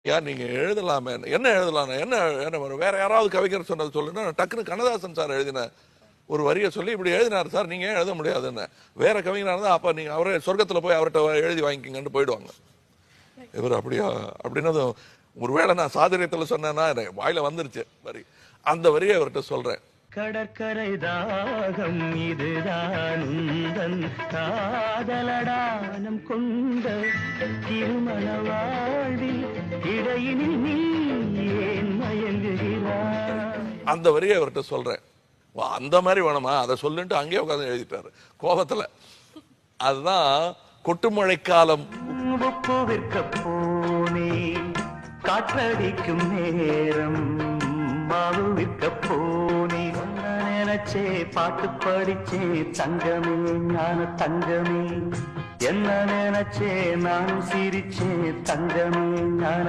யார் நீங்க எழுதலாமே, என்ன எழுதலாம், என்ன வேற யாராவது கவிஞர் சொன்னது சொல்லுன்னா டக்குன்னு கண்ணதாசன் சார் எழுதின ஒரு வரியை சொல்லி இப்படி எழுதினார் சார், நீங்க எழுத முடியாதுன்னு. வேற கவிஞராக இருந்தா அப்ப நீங்க அவரே சொர்க்கத்துல போய் அவர்கிட்ட எழுதி வாங்கிக்கிங்கன்னு போயிடுவாங்க. இவர் அப்படியா அப்படின்னதும் ஒருவேளை நான் சாதுரியத்துல சொன்னேன்னா வாயில வந்துருச்சு வரி. அந்த வரியை அவர்கிட்ட சொல்றேன். கடற்கரை தாகம் இதுதான் உந்தன் காதலடானம் கொண்ட திருமண வாழ்வில் இடையினில் நீ ஏன் மயங்குகிறாய். அந்த வரியை அவர்கிட்ட சொல்றேன். அந்த மாதிரி வேணுமா, அதை சொல்லிட்டு அங்கேயே உட்காந்து எழுதிட்டாரு கோபத்துல. அதுதான் கொட்டுமழை காலம். விற்க போனே காற்றடிக்கும் நேரம் மாவு விற்க போனே நினைச்சே பாட்டு படிச்சே தங்கமே ஞான தங்கமே என்ன நினைச்சே நானும் சிரிச்சே தங்கமே ஞான